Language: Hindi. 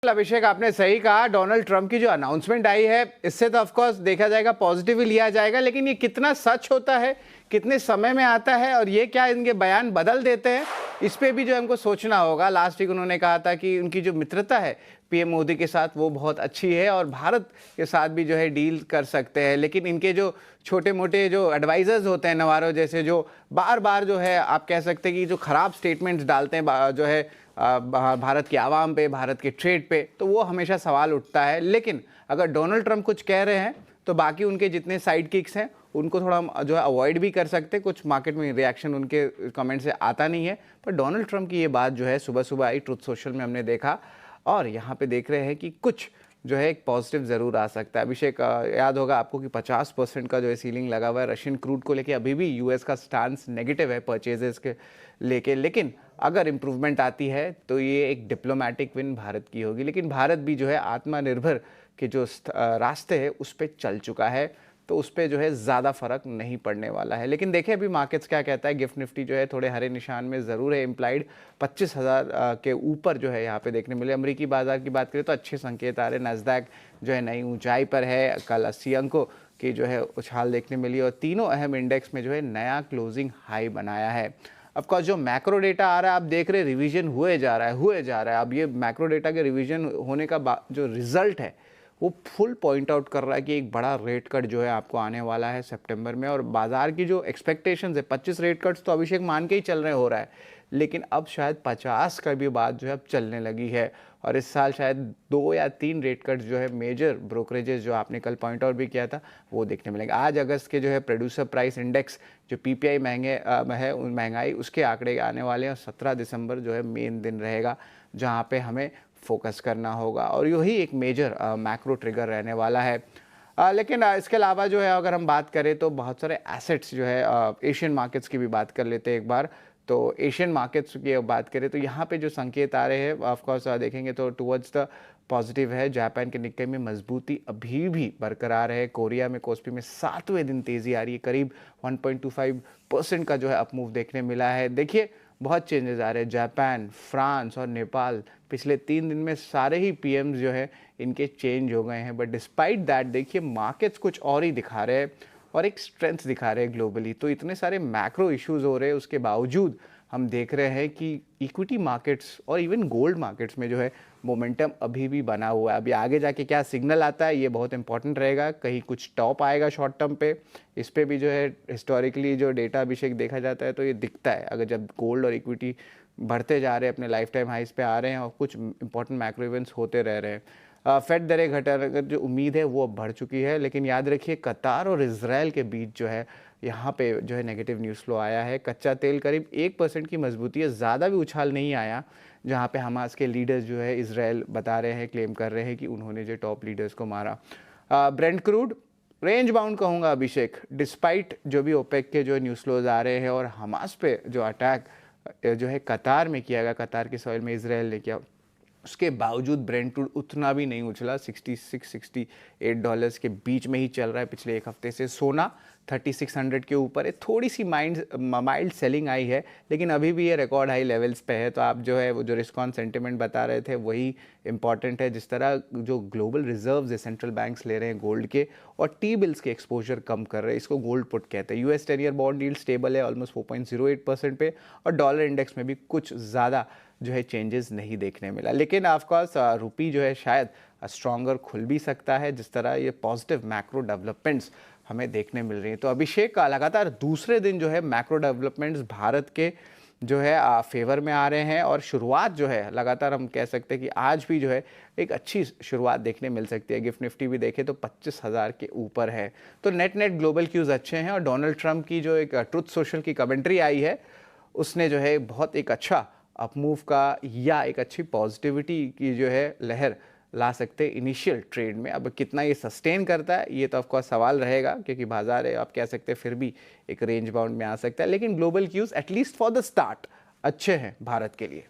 अभिषेक, आपने सही कहा। डोनाल्ड ट्रंप की जो अनाउंसमेंट आई है, इससे तो ऑफ कोर्स देखा जाएगा, पॉजिटिव ही लिया जाएगा, लेकिन ये कितना सच होता है, कितने समय में आता है और ये क्या इनके बयान बदल देते हैं, इस पे भी जो हमको सोचना होगा। लास्ट वीक उन्होंने कहा था कि उनकी जो मित्रता है पीएम मोदी के साथ वो बहुत अच्छी है और भारत के साथ भी जो है डील कर सकते हैं, लेकिन इनके जो छोटे मोटे जो एडवाइजर्स होते हैं, नवारो जैसे, जो बार बार जो है आप कह सकते हैं कि जो खराब स्टेटमेंट्स डालते हैं जो है भारत की आवाम पे, भारत के ट्रेड पे, तो वो हमेशा सवाल उठता है। लेकिन अगर डोनाल्ड ट्रंप कुछ कह रहे हैं तो बाकी उनके जितने साइड किक्स हैं उनको थोड़ा जो है अवॉइड भी कर सकते हैं। कुछ मार्केट में रिएक्शन उनके कमेंट से आता नहीं है, पर डोनाल्ड ट्रंप की ये बात जो है सुबह सुबह आई, ट्रुथ सोशल में हमने देखा और यहाँ पे देख रहे हैं कि कुछ जो है एक पॉजिटिव ज़रूर आ सकता है। अभिषेक, याद होगा आपको कि 50% का जो है सीलिंग लगा हुआ है रशियन क्रूड को लेके। अभी भी यूएस का स्टांस नेगेटिव है परचेजेस के लेके, लेकिन अगर इम्प्रूवमेंट आती है तो ये एक डिप्लोमेटिक विन भारत की होगी। लेकिन भारत भी जो है आत्मनिर्भर के जो रास्ते हैं उस पर चल चुका है, तो उस पर जो है ज़्यादा फर्क नहीं पड़ने वाला है। लेकिन देखिए अभी मार्केट्स क्या कहता है। गिफ्ट निफ्टी जो है थोड़े हरे निशान में ज़रूर है, इम्प्लाइड 25,000 के ऊपर जो है यहाँ पे देखने मिले। अमेरिकी बाजार की बात करें तो अच्छे संकेत आ रहे। नैस्डैक जो है नई ऊंचाई पर है, कल 80 अंकों की जो है उछाल देखने मिली और तीनों अहम इंडेक्स में जो है नया क्लोजिंग हाई बनाया है। ऑफकोर्स जो मैक्रो डेटा आ रहा है आप देख रहे, रिवीजन हुए जा रहा है। अब ये मैक्रो डेटा के रिवीजन होने का जो रिजल्ट है वो फुल पॉइंट आउट कर रहा है कि एक बड़ा रेट कट जो है आपको आने वाला है सितंबर में। और बाजार की जो एक्सपेक्टेशंस है 25 रेट कट्स तो अभिषेक मान के ही चल रहे हो रहा है, लेकिन अब शायद 50 का भी बात जो है अब चलने लगी है। और इस साल शायद 2 या 3 रेट कट्स जो है मेजर ब्रोकरेजेस जो आपने कल पॉइंट आउट भी किया था वो देखने मिलेंगे। आज अगस्त के जो है प्रोड्यूसर प्राइस इंडेक्स जो पीपीआई है महंगाई उसके आंकड़े आने वाले हैं और 17 दिसंबर जो है मेन दिन रहेगा जहाँ पे हमें फोकस करना होगा और यही एक मेजर मैक्रो ट्रिगर रहने वाला है। लेकिन इसके अलावा जो है अगर हम बात करें तो बहुत सारे एसेट्स जो है एशियन मार्केट्स की भी बात कर लेते हैं एक बार। तो एशियन मार्केट्स की बात करें तो यहाँ पे जो संकेत आ रहे हैं ऑफकोर्स देखेंगे तो टुवर्ड्स द पॉजिटिव है। जापान के निक्केई में मजबूती अभी भी बरकरार है। कोरिया में कोस्पी में 7वें दिन तेजी आ रही है, करीब 1.25% का जो है अपमूव देखने मिला है। देखिए बहुत चेंजेस आ रहे हैं। जापान, फ्रांस और नेपाल पिछले 3 दिन में सारे ही पीएम्स जो है इनके चेंज हो गए हैं, बट डिस्पाइट दैट देखिए मार्केट्स कुछ और ही दिखा रहे हैं और एक स्ट्रेंथ दिखा रहे हैं ग्लोबली। तो इतने सारे मैक्रो इश्यूज हो रहे हैं, उसके बावजूद हम देख रहे हैं कि इक्विटी मार्केट्स और इवन गोल्ड मार्केट्स में जो है मोमेंटम अभी भी बना हुआ है। अभी आगे जाके क्या सिग्नल आता है ये बहुत इंपॉर्टेंट रहेगा। कहीं कुछ टॉप आएगा शॉर्ट टर्म पे, इस पे भी जो है हिस्टोरिकली जो डेटा अभिषेक देखा जाता है तो ये दिखता है। अगर जब गोल्ड और इक्विटी बढ़ते जा रहे हैं, अपने लाइफ टाइम हाइस पे आ रहे हैं और कुछ इंपॉर्टेंट मैक्रो इवेंट्स होते रह रहे हैं। फेड दरें घटाने जो उम्मीद है वो अब बढ़ चुकी है, लेकिन याद रखिए कतार और इजराइल के बीच जो है यहाँ पे जो है नेगेटिव न्यूज़ फ्लो आया है। कच्चा तेल करीब 1% की मजबूती है, ज़्यादा भी उछाल नहीं आया, जहाँ पे हमास के लीडर्स जो है इजराइल बता रहे हैं, क्लेम कर रहे हैं कि उन्होंने जो टॉप लीडर्स को मारा। ब्रेंट क्रूड रेंज बाउंड कहूँगा अभिषेक, डिस्पाइट जो भी ओपेक के जो न्यूज़ फ्लोज आ रहे हैं और हमास पे जो अटैक जो है कतार में किया गया, कतार के सॉइल में इजराइल ने किया, उसके बावजूद ब्रेंट क्रूड उतना भी नहीं उछला। $66-68 के बीच में ही चल रहा है पिछले एक हफ्ते से। सोना 3600 के ऊपर है, थोड़ी सी माइल्ड सेलिंग आई है, लेकिन अभी भी ये रिकॉर्ड हाई लेवल्स पे है। तो आप जो है वो जो रिस्क ऑन सेंटिमेंट बता रहे थे वही इंपॉर्टेंट है। जिस तरह जो ग्लोबल रिजर्व्स है सेंट्रल बैंक्स ले रहे हैं गोल्ड के और टी बिल्स के एक्सपोजर कम कर रहे हैं, इसको गोल्ड पुट कहते हैं। US 10 year bond yield stable है ऑलमोस्ट 4.08% पे और डॉलर इंडेक्स में भी कुछ ज़्यादा जो है चेंजेस नहीं देखने मिला। लेकिन ऑफकोर्स रुपी जो है शायद स्ट्रॉन्गर खुल भी सकता है जिस तरह ये पॉजिटिव मैक्रो डेवलपमेंट्स हमें देखने मिल रही हैं। तो अभिषेक का लगातार दूसरे दिन जो है मैक्रो डेवलपमेंट्स भारत के जो है फेवर में आ रहे हैं और शुरुआत जो है लगातार हम कह सकते हैं कि आज भी जो है एक अच्छी शुरुआत देखने मिल सकती है। गिफ्ट निफ्टी भी देखें तो 25,000 के ऊपर है। तो नेट ग्लोबल क्यूज अच्छे हैं और डोनाल्ड ट्रंप की जो एक ट्रुथ सोशल की कमेंट्री आई है उसने जो है बहुत एक अच्छा अपमूव का या एक अच्छी पॉजिटिविटी की जो है लहर ला सकते हैं इनिशियल ट्रेड में। अब कितना ये सस्टेन करता है ये तो ऑफकोर्स सवाल रहेगा, क्योंकि बाजार है आप कह सकते हैं फिर भी एक रेंज बाउंड में आ सकता है। लेकिन global cues at least for the start अच्छे हैं भारत के लिए।